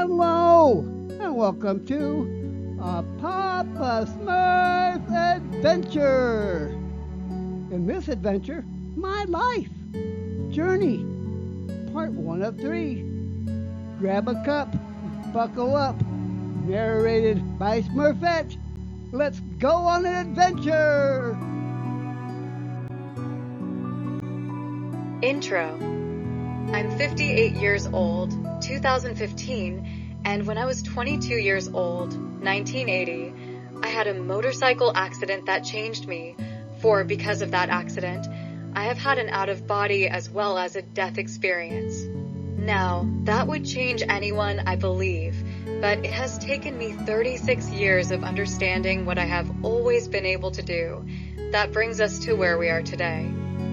Hello, and welcome to a Papa Smurf adventure. In this adventure, my life journey, part 1 of 3. Grab a cup, buckle up. Narrated by Smurfette. Let's go on an adventure. Intro. I'm 58 years old, 2015, and when I was 22 years old, 1980, I had a motorcycle accident that changed me, for because of that accident, I have had an out-of-body as well as a death experience. Now, that would change anyone, I believe, but it has taken me 36 years of understanding what I have always been able to do. That brings us to where we are today.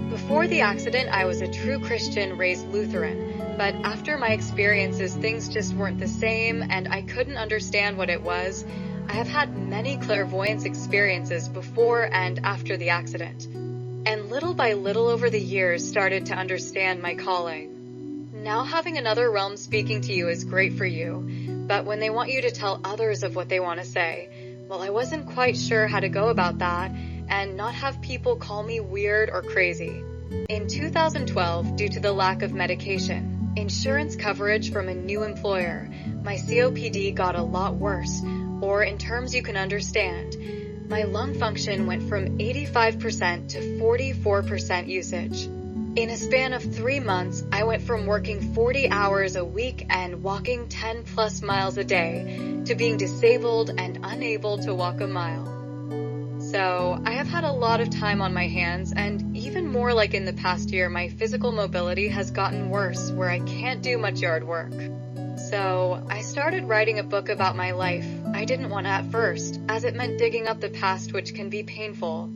Before the accident, I was a true Christian raised Lutheran, but after my experiences, things just weren't the same and I couldn't understand what it was. I have had many clairvoyance experiences before and after the accident, and little by little over the years started to understand my calling. Now having another realm speaking to you is great for you, but when they want you to tell others of what they want to say, well, I wasn't quite sure how to go about that and not have people call me weird or crazy. In 2012, due to the lack of medication, insurance coverage from a new employer, my COPD got a lot worse, or in terms you can understand, my lung function went from 85% to 44% usage. In a span of 3 months, I went from working 40 hours a week and walking 10 plus miles a day to being disabled and unable to walk a mile. So, I have had a lot of time on my hands, and even more like in the past year, my physical mobility has gotten worse where I can't do much yard work. So, I started writing a book about my life. I didn't want to at first, as it meant digging up the past, which can be painful.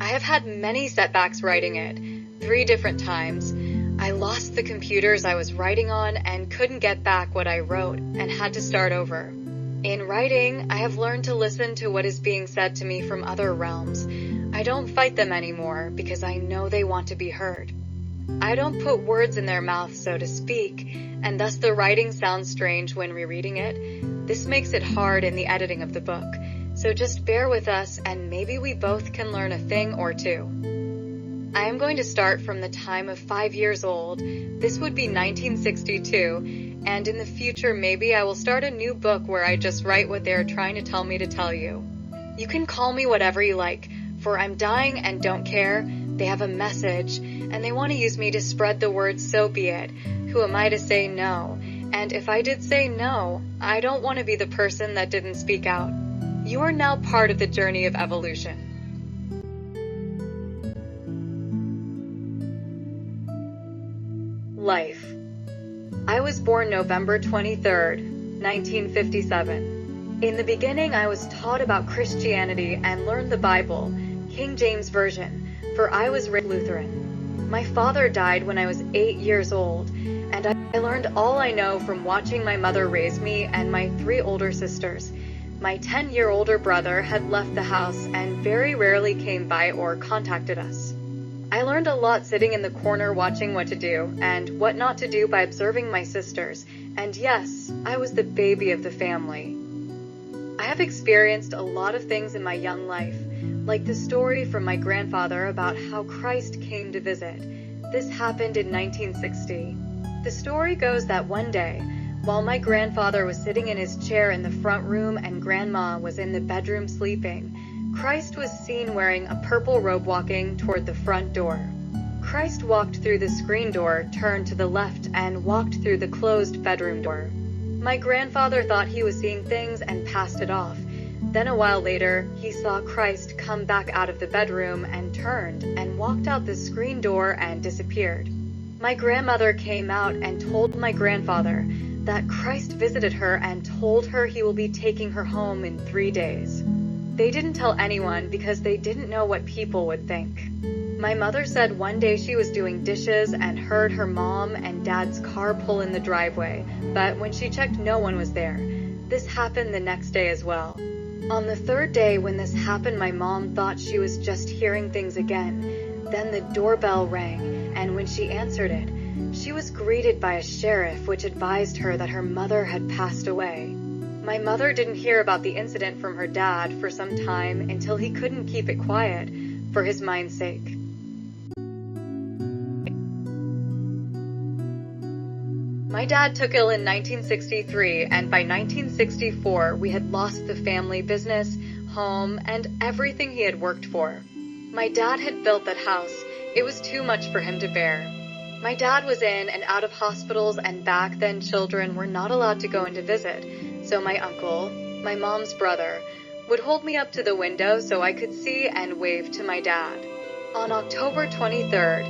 I have had many setbacks writing it, 3 different times. I lost the computers I was writing on and couldn't get back what I wrote and had to start over. In writing, I have learned to listen to what is being said to me from other realms. I don't fight them anymore because I know they want to be heard. I don't put words in their mouth, so to speak, and thus the writing sounds strange when rereading it. This makes it hard in the editing of the book, so just bear with us and maybe we both can learn a thing or two. I am going to start from the time of 5 years old. This would be 1962. And in the future, maybe I will start a new book where I just write what they are trying to tell me to tell you. You can call me whatever you like, for I'm dying and don't care. They have a message, and they want to use me to spread the word, so be it. Who am I to say no? And if I did say no, I don't want to be the person that didn't speak out. You are now part of the journey of evolution. Life. I was born November 23rd, 1957. In the beginning, I was taught about Christianity and learned the Bible, King James Version, for I was raised Lutheran. My father died when I was 8 years old, and I learned all I know from watching my mother raise me and my 3 older sisters. My 10-year older brother had left the house and very rarely came by or contacted us. I learned a lot sitting in the corner watching what to do and what not to do by observing my sisters, and yes, I was the baby of the family. I have experienced a lot of things in my young life, like the story from my grandfather about how Christ came to visit. This happened in 1960. The story goes that one day, while my grandfather was sitting in his chair in the front room and Grandma was in the bedroom sleeping, Christ was seen wearing a purple robe walking toward the front door. Christ walked through the screen door, turned to the left, and walked through the closed bedroom door. My grandfather thought he was seeing things and passed it off. Then a while later, he saw Christ come back out of the bedroom and turned and walked out the screen door and disappeared. My grandmother came out and told my grandfather that Christ visited her and told her he will be taking her home in 3 days. They didn't tell anyone because they didn't know what people would think. My mother said one day she was doing dishes and heard her mom and dad's car pull in the driveway, but when she checked, no one was there. This happened the next day as well. On the 3rd day when this happened, my mom thought she was just hearing things again. Then the doorbell rang, and when she answered it, she was greeted by a sheriff which advised her that her mother had passed away. My mother didn't hear about the incident from her dad for some time until he couldn't keep it quiet for his mind's sake. My dad took ill in 1963, and by 1964 we had lost the family business, home, and everything he had worked for. My dad had built that house. It was too much for him to bear. My dad was in and out of hospitals, and back then children were not allowed to go in to visit, so my uncle, my mom's brother, would hold me up to the window so I could see and wave to my dad. On October 23rd,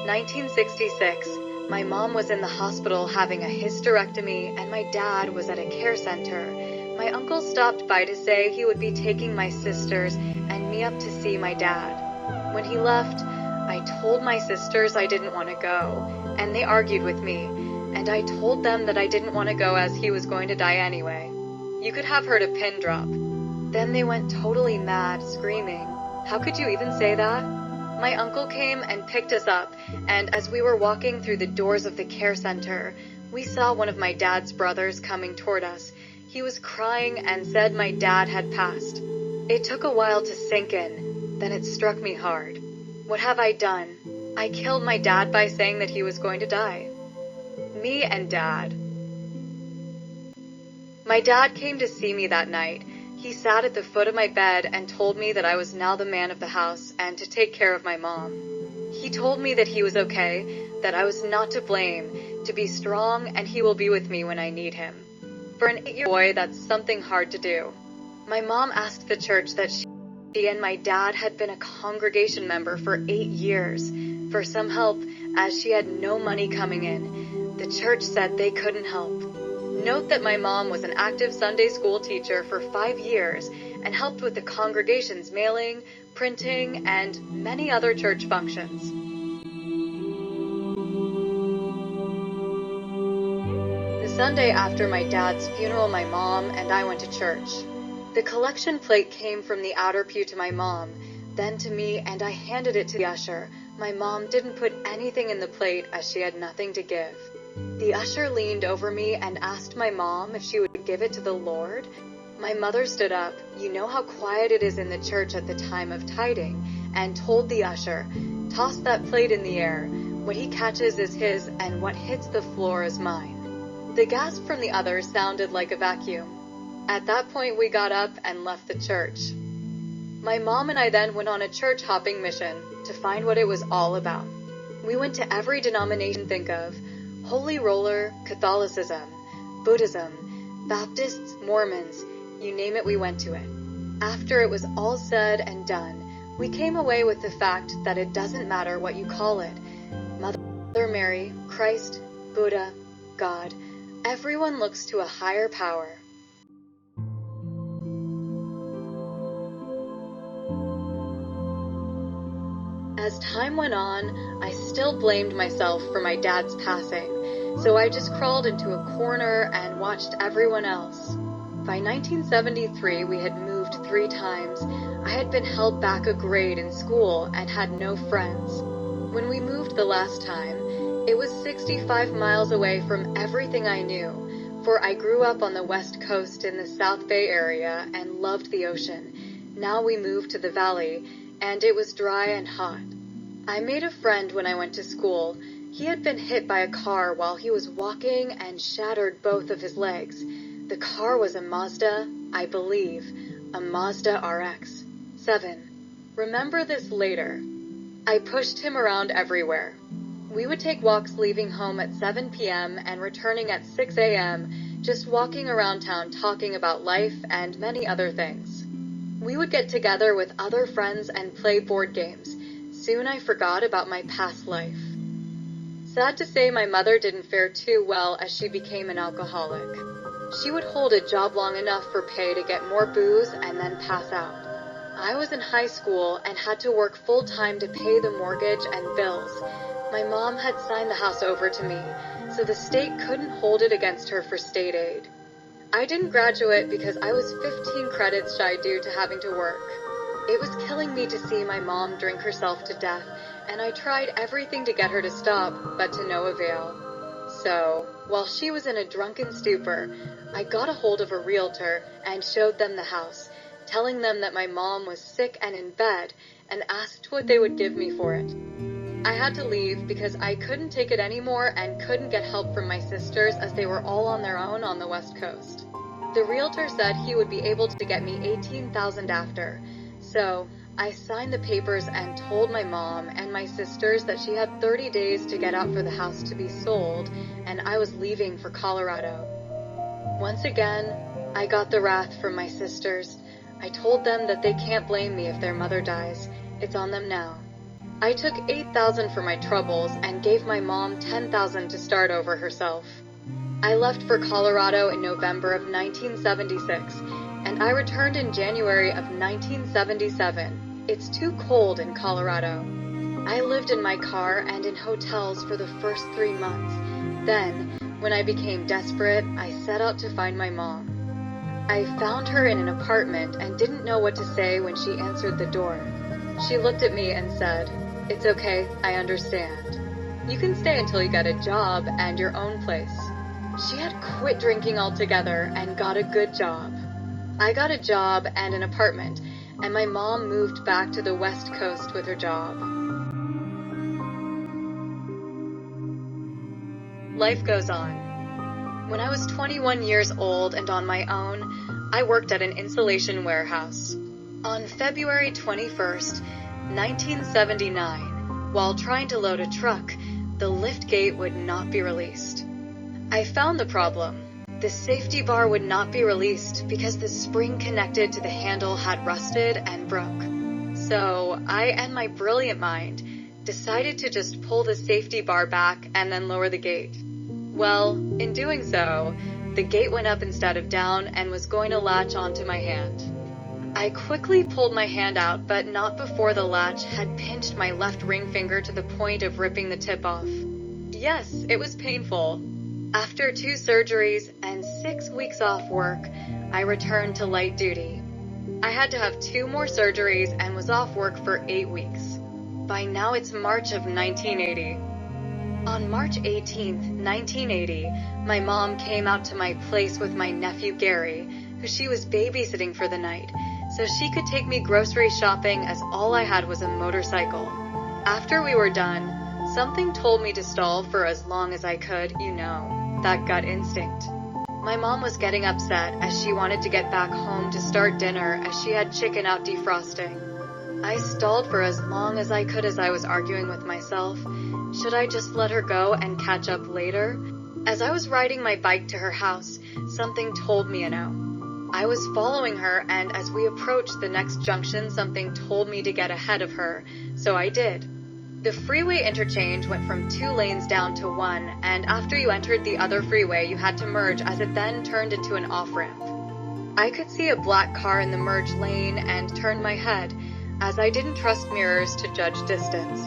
1966, my mom was in the hospital having a hysterectomy, and my dad was at a care center. My uncle stopped by to say he would be taking my sisters and me up to see my dad. When he left, I told my sisters I didn't want to go, and they argued with me, and I told them that I didn't want to go as he was going to die anyway. You could have heard a pin drop. Then they went totally mad, screaming, "How could you even say that?" My uncle came and picked us up, and as we were walking through the doors of the care center, we saw one of my dad's brothers coming toward us. He was crying and said my dad had passed. It took a while to sink in, then it struck me hard. What have I done? I killed my dad by saying that he was going to die. Me and Dad. My dad came to see me that night. He sat at the foot of my bed and told me that I was now the man of the house and to take care of my mom. He told me that he was okay, that I was not to blame, to be strong, and he will be with me when I need him. For an 8-year-old boy, that's something hard to do. My mom asked the church that she and my dad had been a congregation member for 8 years for some help, as she had no money coming in. The church said they couldn't help. Note that my mom was an active Sunday school teacher for 5 years and helped with the congregation's mailing, printing, and many other church functions. The Sunday after my dad's funeral, my mom and I went to church. The collection plate came from the outer pew to my mom, then to me, and I handed it to the usher. My mom didn't put anything in the plate as she had nothing to give. The usher leaned over me and asked my mom if she would give it to the Lord. My mother stood up, you know how quiet it is in the church at the time of tithing, and told the usher, "Toss that plate in the air. What he catches is his, and what hits the floor is mine." The gasp from the others sounded like a vacuum. At that point, we got up and left the church. My mom and I then went on a church hopping mission to find what it was all about. We went to every denomination think of: Holy Roller, Catholicism, Buddhism, Baptists, Mormons, you name it, we went to it. After it was all said and done, we came away with the fact that it doesn't matter what you call it. Mother Mary, Christ, Buddha, God, everyone looks to a higher power. As time went on, I still blamed myself for my dad's passing, so I just crawled into a corner and watched everyone else. By 1973, we had moved 3 times. I had been held back a grade in school and had no friends. When we moved the last time, it was 65 miles away from everything I knew, for I grew up on the West Coast in the South Bay area and loved the ocean. Now we moved to the valley, and it was dry and hot. I made a friend when I went to school. He had been hit by a car while he was walking and shattered both of his legs. The car was a Mazda, I believe, a Mazda RX 7. Remember this later. I pushed him around everywhere. We would take walks leaving home at 7 p.m. and returning at 6 a.m., just walking around town talking about life and many other things. We would get together with other friends and play board games. Soon I forgot about my past life. Sad to say, my mother didn't fare too well as she became an alcoholic. She would hold a job long enough for pay to get more booze and then pass out. I was in high school and had to work full-time to pay the mortgage and bills. My mom had signed the house over to me, so the state couldn't hold it against her for state aid. I didn't graduate because I was 15 credits shy due to having to work. It was killing me to see my mom drink herself to death, and I tried everything to get her to stop, but to no avail. So, while she was in a drunken stupor, I got a hold of a realtor and showed them the house, telling them that my mom was sick and in bed, and asked what they would give me for it. I had to leave because I couldn't take it anymore and couldn't get help from my sisters as they were all on their own on the West Coast. The realtor said he would be able to get me $18,000 after, so I signed the papers and told my mom and my sisters that she had 30 days to get out for the house to be sold, and I was leaving for Colorado. Once again, I got the wrath from my sisters. I told them that they can't blame me if their mother dies. It's on them now. I took $8,000 for my troubles and gave my mom $10,000 to start over herself. I left for Colorado in November of 1976, and I returned in January of 1977. It's too cold in Colorado. I lived in my car and in hotels for the first 3 months. Then, when I became desperate, I set out to find my mom. I found her in an apartment and didn't know what to say when she answered the door. She looked at me and said, "It's okay, I understand. You can stay until you get a job and your own place." She had quit drinking altogether and got a good job. I got a job and an apartment, and my mom moved back to the West Coast with her job. Life goes on. When I was 21 years old and on my own, I worked at an insulation warehouse. On February 21st, 1979, while trying to load a truck, the lift gate would not be released. I found the problem. The safety bar would not be released because the spring connected to the handle had rusted and broke. So I and my brilliant mind decided to just pull the safety bar back and then lower the gate. Well, in doing so, the gate went up instead of down and was going to latch onto my hand. I quickly pulled my hand out, but not before the latch had pinched my left ring finger to the point of ripping the tip off. Yes, it was painful. After 2 surgeries and 6 weeks off work, I returned to light duty. I had to have 2 more surgeries and was off work for 8 weeks. By now it's March of 1980. On March 18th, 1980, my mom came out to my place with my nephew Gary, who she was babysitting for the night, so she could take me grocery shopping as all I had was a motorcycle. After we were done, something told me to stall for as long as I could, that gut instinct. My mom was getting upset as she wanted to get back home to start dinner as she had chicken out defrosting. I stalled for as long as I could as I was arguing with myself. Should I just let her go and catch up later? As I was riding my bike to her house, something told me a no. I was following her, and as we approached the next junction, something told me to get ahead of her, so I did. The freeway interchange went from 2 lanes down to 1, and after you entered the other freeway, you had to merge as it then turned into an off-ramp. I could see a black car in the merge lane and turned my head, as I didn't trust mirrors to judge distance,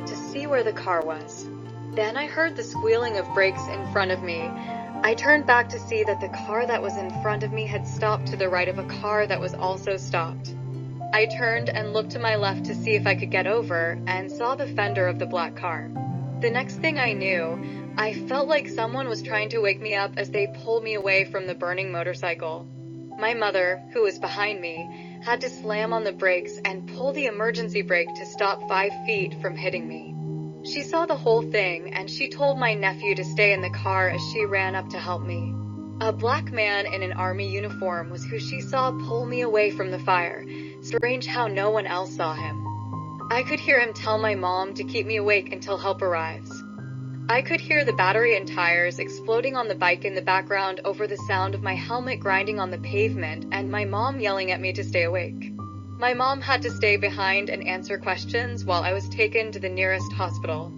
to see where the car was. Then I heard the squealing of brakes in front of me. I turned back to see that the car that was in front of me had stopped to the right of a car that was also stopped. I turned and looked to my left to see if I could get over, and saw the fender of the black car. The next thing I knew, I felt like someone was trying to wake me up as they pulled me away from the burning motorcycle. My mother, who was behind me, had to slam on the brakes and pull the emergency brake to stop 5 feet from hitting me. She saw the whole thing, and she told my nephew to stay in the car as she ran up to help me. A black man in an army uniform was who she saw pull me away from the fire. Strange how no one else saw him. I could hear him tell my mom to keep me awake until help arrives. I could hear the battery and tires exploding on the bike in the background over the sound of my helmet grinding on the pavement and my mom yelling at me to stay awake. My mom had to stay behind and answer questions while I was taken to the nearest hospital.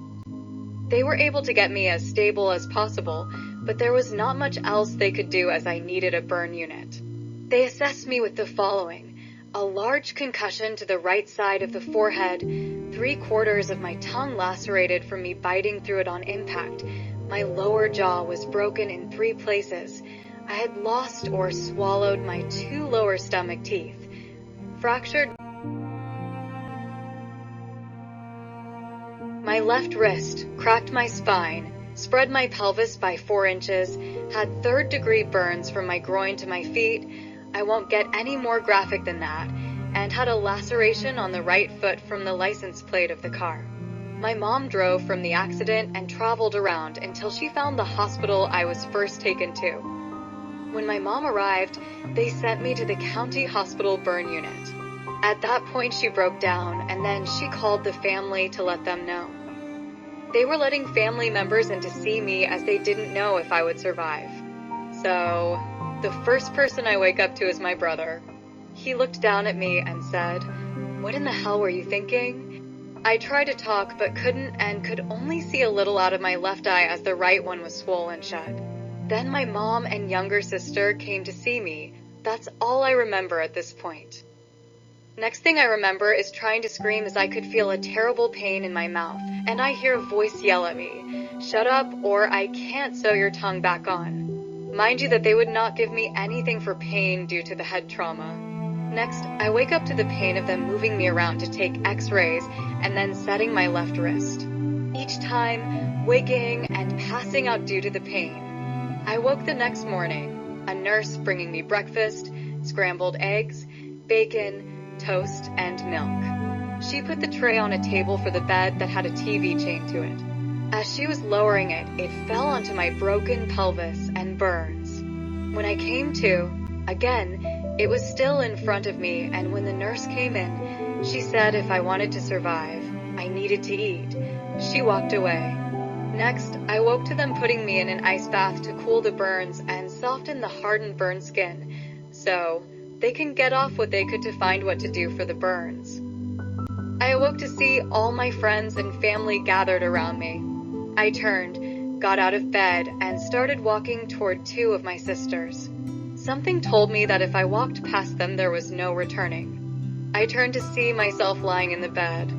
They were able to get me as stable as possible, but there was not much else they could do as I needed a burn unit. They assessed me with the following: a large concussion to the right side of the forehead, 3/4 of my tongue lacerated from me biting through it on impact. My lower jaw was broken in 3 places. I had lost or swallowed my 2 lower stomach teeth. Fractured My left wrist cracked my spine, spread my pelvis by 4 inches, had third-degree burns from my groin to my feet, I won't get any more graphic than that, and had a laceration on the right foot from the license plate of the car. My mom drove from the accident and traveled around until she found the hospital I was first taken to. When my mom arrived, they sent me to the county hospital burn unit. At that point, she broke down, and then she called the family to let them know. They were letting family members in to see me as they didn't know if I would survive. So, the first person I wake up to is my brother. He looked down at me and said, "What in the hell were you thinking?" I tried to talk but couldn't and could only see a little out of my left eye as the right one was swollen shut. Then my mom and younger sister came to see me. That's all I remember at this point. Next thing I remember is trying to scream as I could feel a terrible pain in my mouth, and I hear a voice yell at me, "Shut up or I can't sew your tongue back on." Mind you that they would not give me anything for pain due to the head trauma. Next, I wake up to the pain of them moving me around to take x-rays and then setting my left wrist. Each time, waking and passing out due to the pain. I woke the next morning, a nurse bringing me breakfast, scrambled eggs, bacon, toast, and milk. She put the tray on a table for the bed that had a TV chained to it. As she was lowering it, it fell onto my broken pelvis and burns. When I came to, again, it was still in front of me, and when the nurse came in, she said if I wanted to survive, I needed to eat. She walked away. Next, I woke to them putting me in an ice bath to cool the burns and soften the hardened burn skin, so they can get off what they could to find what to do for the burns. I awoke to see all my friends and family gathered around me. I turned, got out of bed, and started walking toward 2 of my sisters. Something told me that if I walked past them, there was no returning. I turned to see myself lying in the bed.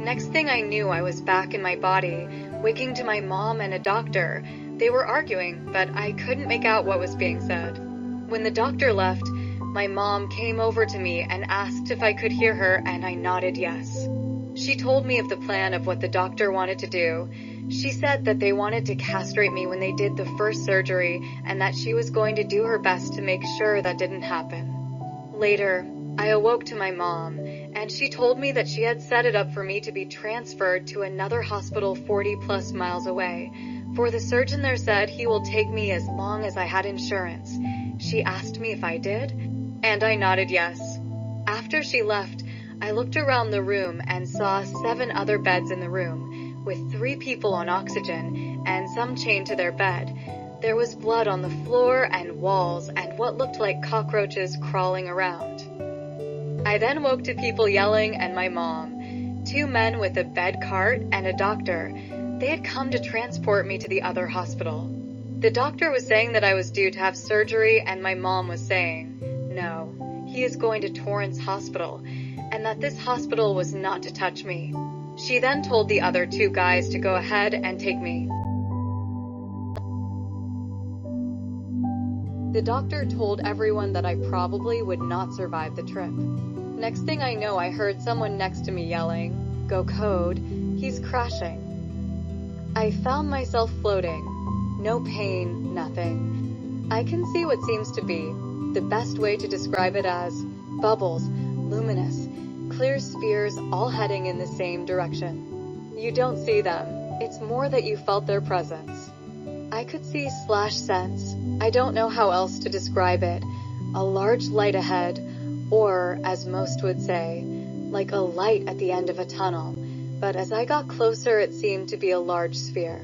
Next thing I knew, I was back in my body, waking to my mom and a doctor. They were arguing, but I couldn't make out what was being said. When the doctor left, my mom came over to me and asked if I could hear her, and I nodded yes. She told me of the plan of what the doctor wanted to do. She said that they wanted to castrate me when they did the first surgery and that she was going to do her best to make sure that didn't happen. Later, I awoke to my mom, and she told me that she had set it up for me to be transferred to another hospital 40+ miles away, for the surgeon there said he will take me as long as I had insurance. She asked me if I did, and I nodded yes. After she left, I looked around the room and saw 7 other beds in the room, with 3 people on oxygen and some chained to their bed. There was blood on the floor and walls and what looked like cockroaches crawling around. I then woke to people yelling and my mom, 2 men with a bed cart and a doctor. They had come to transport me to the other hospital. The doctor was saying that I was due to have surgery, and my mom was saying, no, he is going to Torrance Hospital, and that this hospital was not to touch me. She then told the other 2 guys to go ahead and take me. The doctor told everyone that I probably would not survive the trip. Next thing I know, I heard someone next to me yelling, "Go code, he's crashing." I found myself floating. No pain, nothing. I can see what seems to be the best way to describe it as bubbles, luminous, clear spheres all heading in the same direction. You don't see them. It's more that you felt their presence. I could see / sense. I don't know how else to describe it. A large light ahead, or, as most would say, like a light at the end of a tunnel. But as I got closer, it seemed to be a large sphere.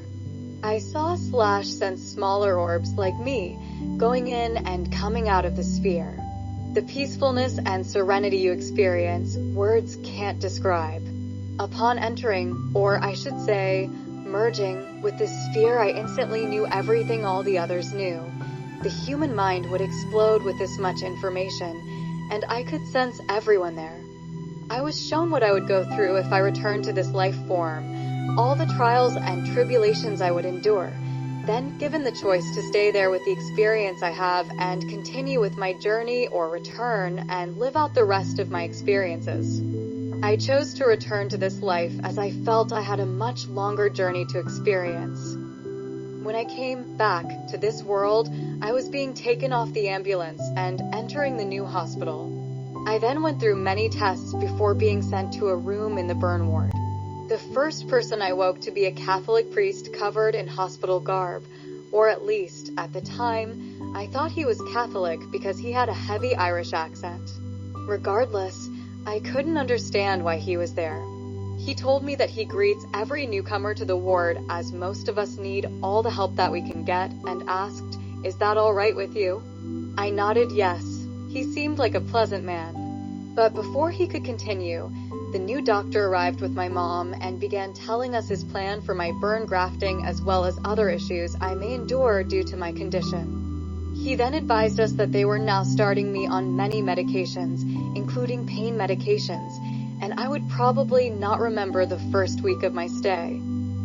I saw / sense smaller orbs like me, going in and coming out of the sphere. The peacefulness and serenity you experience, words can't describe. Upon entering, or I should say, merging with the sphere, I instantly knew everything all the others knew. The human mind would explode with this much information, and I could sense everyone there. I was shown what I would go through if I returned to this life form, all the trials and tribulations I would endure, then given the choice to stay there with the experience I have and continue with my journey or return and live out the rest of my experiences. I chose to return to this life as I felt I had a much longer journey to experience. When I came back to this world, I was being taken off the ambulance and entering the new hospital. I then went through many tests before being sent to a room in the burn ward. The first person I woke to be a Catholic priest covered in hospital garb, or at least, at the time, I thought he was Catholic because he had a heavy Irish accent. Regardless, I couldn't understand why he was there. He told me that he greets every newcomer to the ward as most of us need all the help that we can get and asked, "Is that all right with you?" I nodded yes. He seemed like a pleasant man. But before he could continue, the new doctor arrived with my mom and began telling us his plan for my burn grafting as well as other issues I may endure due to my condition. He then advised us that they were now starting me on many medications, including pain medications, and I would probably not remember the first week of my stay.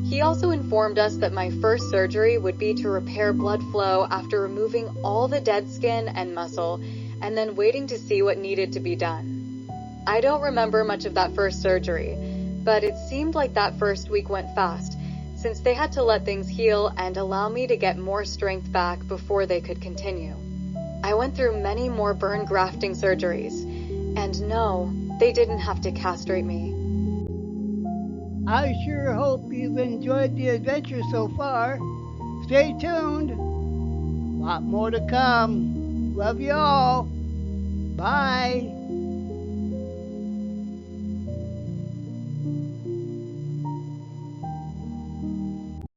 He also informed us that my first surgery would be to repair blood flow after removing all the dead skin and muscle, and then waiting to see what needed to be done. I don't remember much of that first surgery, but it seemed like that first week went fast, since they had to let things heal and allow me to get more strength back before they could continue. I went through many more burn grafting surgeries, and no, they didn't have to castrate me. I sure hope you've enjoyed the adventure so far. Stay tuned. Lot more to come. Love you all. Bye.